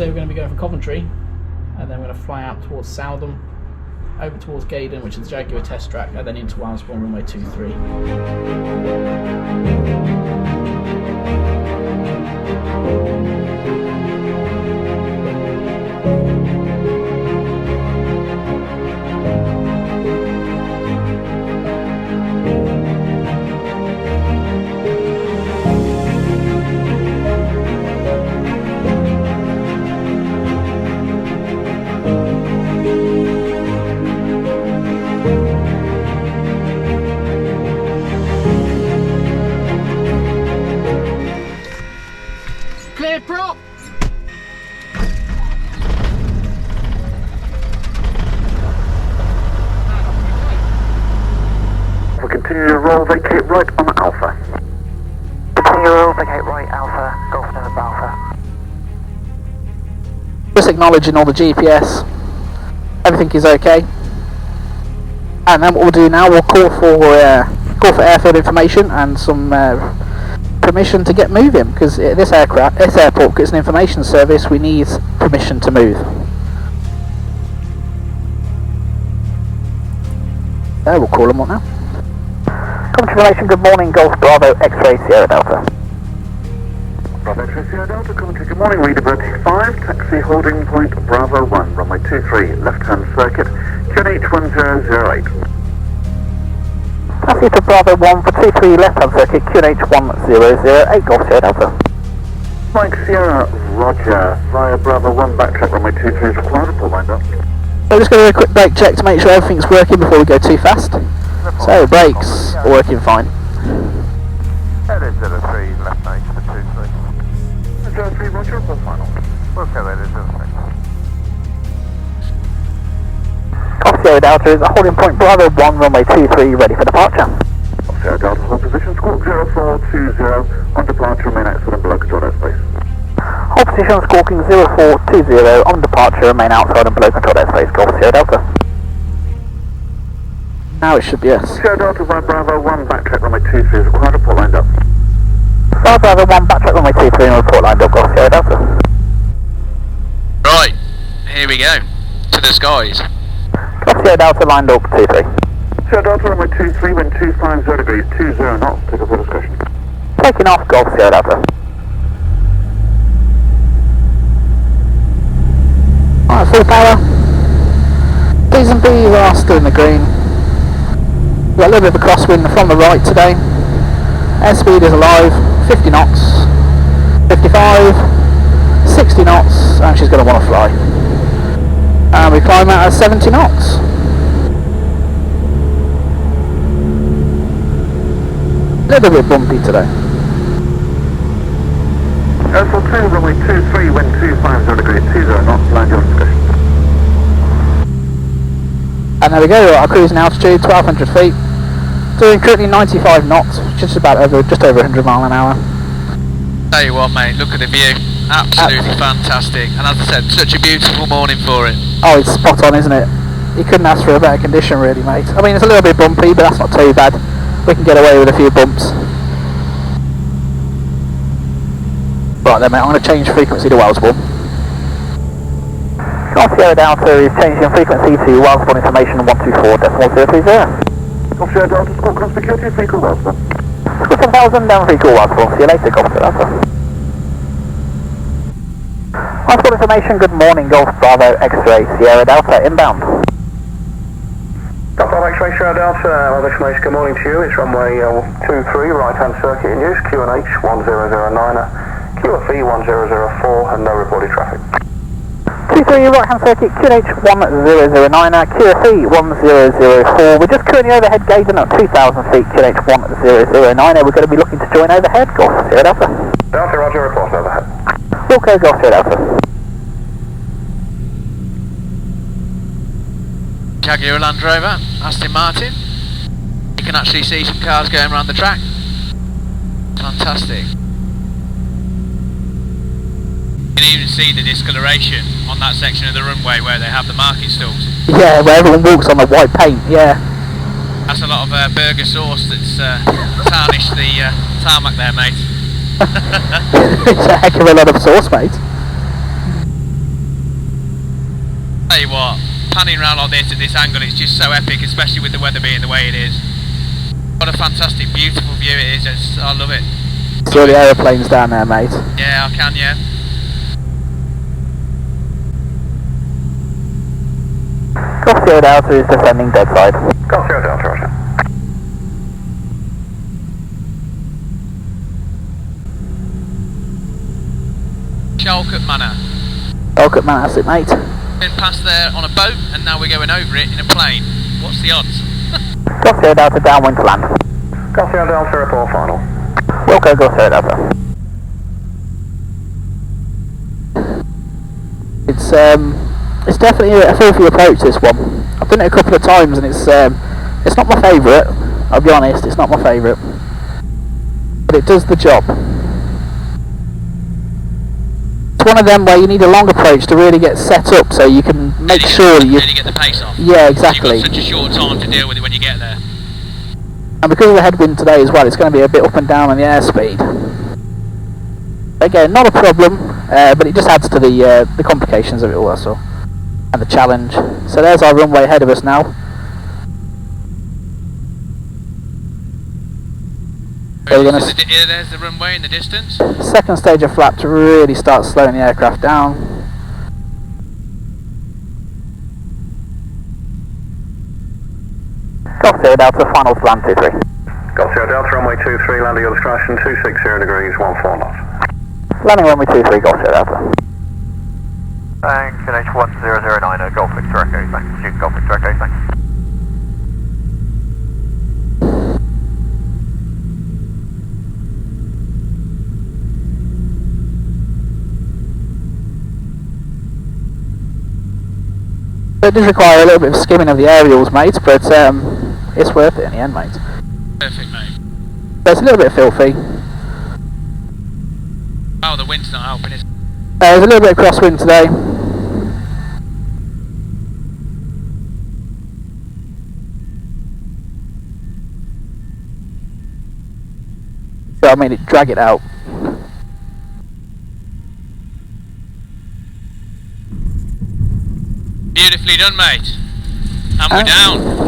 Yesterday we're going to be going for Coventry, and then we're going to fly out towards Southam, over towards Gaydon, which is the Jaguar test track, and then into Wellesbourne, runway 23. Clear prop! We'll continue to roll, vacate right on Alpha. Continue to roll, vacate right, Alpha, Golf November Alpha. Just acknowledging all the GPS, everything is okay. And then what we'll do now, we'll call for airfield information and some permission to get moving, because this airport gets an information service, we need permission to move. We'll call them on now. Confirmation, good morning, Golf Bravo X-Ray Sierra Delta. Bravo X-Ray Sierra Delta, Coventry, good morning, reader Vertex 5, taxi holding point Bravo 1, runway 23, left-hand circuit, QNH 1008. Taxi to Bravo 1 for 23 left-hand circuit, QNH 1008, Golf Sierra Delta. Mike Sierra, Roger, via Bravo 1, backtrack runway 23 is required, report lined up. So just going to do a quick brake check to make sure everything's working before we go too fast. So brakes are working fine. Headed 03, left nose for 23. 03, Roger, report final. Okay, headed 03. Golf Sierra Delta is a holding point Bravo 1, runway 23, ready for departure. Sierra Delta, hold position, squawk 0420, on departure, remain outside and below controlled airspace. Hold position, squawking 0420, on departure, remain outside and below controlled airspace, Golf Sierra Delta. Now it should be yes. Sierra Delta via Bravo 1, backtrack runway 23 is required, report lined up. Bravo 1, backtrack runway 23 and report lined up, Golf Sierra Delta. Right, here we go, to the skies. Golf Sierra Delta lined up 23. Sierra Delta runway 23, wind 250 degrees, 20 knots, pick up for discussion. Taking off, Golf Sierra Delta. Alright, full power. B's and B's are still in the green. We've got a little bit of a crosswind from the right today. Airspeed is alive, 50 knots, 55, 60 knots, and she's going to want to fly. And we climb out at 70 knots. A little bit bumpy today. Airfield 2, runway 23, wind 250 degrees, 20 knots, land your discussion. And there we go, our cruising altitude, 1200 feet. Doing currently 95 knots, just over 100 mile an hour. Tell you what mate, look at the view, absolutely fantastic, and as I said, such a beautiful morning for it. Oh, it's spot on, isn't it? You couldn't ask for a better condition really, mate. I mean, it's a little bit bumpy, but that's not too bad. We can get away with a few bumps. Right then mate, I'm going to change frequency to Wellesbourne. Golf Sierra Delta is changing frequency to Wellesbourne information 124.030. Golf Sierra Delta, squawk cross security, free call Wellesbourne. Squawk 1000, down free call Wellesbourne. See you later, Golf Sierra Delta. Wellesbourne information, good morning, Golf Bravo X-Ray Sierra Delta, inbound. Golf Bravo X-Ray Sierra Delta, information, good morning to you. It's runway 23, right-hand circuit in use, QNH 1009. QFE 1004 and no reported traffic. 23 right-hand circuit, QNH 1009, QFE 1004. We're just currently overhead gauging at 2,000 feet, QNH 1009. We're going to be looking to join overhead, Golf Sierra Delta. Delta, roger, report overhead. Okay, Golf Sierra Delta. Jaguar Land Rover, Aston Martin. You can actually see some cars going around the track. Fantastic. You can even see the discoloration on that section of the runway where they have the market stalls. Yeah, where everyone walks on the white paint, yeah. That's a lot of burger sauce that's tarnished the tarmac there, mate. It's a heck of a lot of sauce, mate. panning around like this at this angle, it's just so epic, especially with the weather being the way it is. What a fantastic, beautiful view it is. I love it. See all the aeroplanes down there, mate? Yeah, I can, yeah. Golf Sierra Delta is descending dead side. Golf Sierra Delta, roger. Chalcott Manor. Chalcott Manor, that's it, mate. Been past there on a boat and now we're going over it in a plane. What's the odds? Golf Sierra Delta downwind to land. Golf Sierra Delta, report final. Wilco, Golf Sierra Delta. It's definitely a filthy approach, this one. I've done it a couple of times and it's not my favourite, I'll be honest, it's not my favourite. But it does the job. It's one of them where you need a long approach to really get set up so you can make sure you really get the pace off. Yeah, exactly. You've got such a short time to deal with it when you get there. And because of the headwind today as well, it's going to be a bit up and down on the airspeed. Again, not a problem, but it just adds to the complications of it all, that's all. And the challenge. So there's our runway ahead of us now. So we're gonna There's the runway in the distance. Second stage of flap to really start slowing the aircraft down. Golf Sierra Delta, final to land 23. Golf Sierra Delta, runway 23, landing on discretion, 260 degrees, 14 knots. Landing runway 23, Golf Sierra Delta. Thanks, NH1009, Golf Victor Echo, thanks. Shoot Golf Victor Echo, thanks. It does require a little bit of skimming of the aerials, mate, but it's worth it in the end, mate. Perfect, mate. But it's a little bit filthy. Oh, the wind's not helping, is it? There's a little bit of crosswind today. So I mean, drag it out. Beautifully done, mate. And we're down.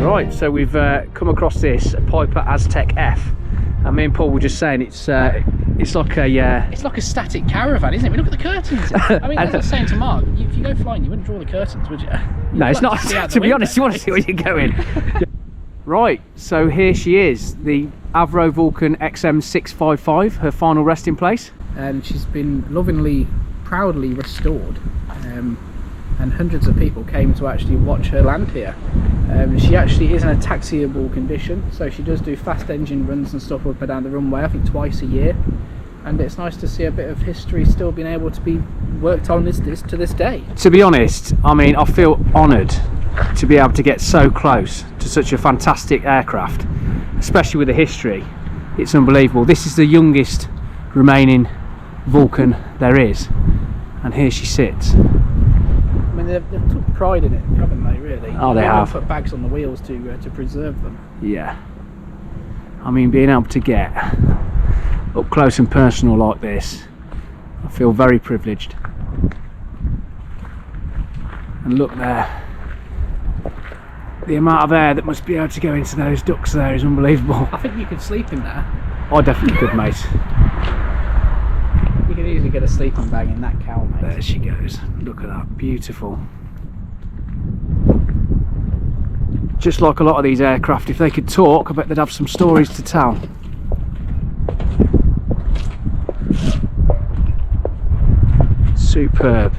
Right, so we've come across this Piper Aztec F, and me and Paul were just saying it's like a static caravan, isn't it? I mean, look at the curtains. I mean, as I was saying to Mark, if you go flying, you wouldn't draw the curtains, would you? No, it's not. To be honest, you want to see where you're going. Right, so here she is, the Avro Vulcan XM655, her final resting place. She's been lovingly, proudly restored, and hundreds of people came to actually watch her land here. She actually is in a taxiable condition, so she does do fast engine runs and stuff up and down the runway, I think twice a year, and it's nice to see a bit of history still being able to be worked on to this day. To be honest, I mean, I feel honoured to be able to get so close to such a fantastic aircraft, especially with the history. It's unbelievable. This is the youngest remaining Vulcan there is, and here she sits. I mean, they've took pride in it, haven't they, really? Oh, they have. Put bags on the wheels to preserve them. Yeah. I mean, being able to get up close and personal like this, I feel very privileged. And look there. The amount of air that must be able to go into those ducts there is unbelievable. I think you could sleep in there. I definitely could, mate. You could easily get a sleeping bag in that cow, mate. There she goes. Look at that. Beautiful. Just like a lot of these aircraft, if they could talk, I bet they'd have some stories to tell. Superb.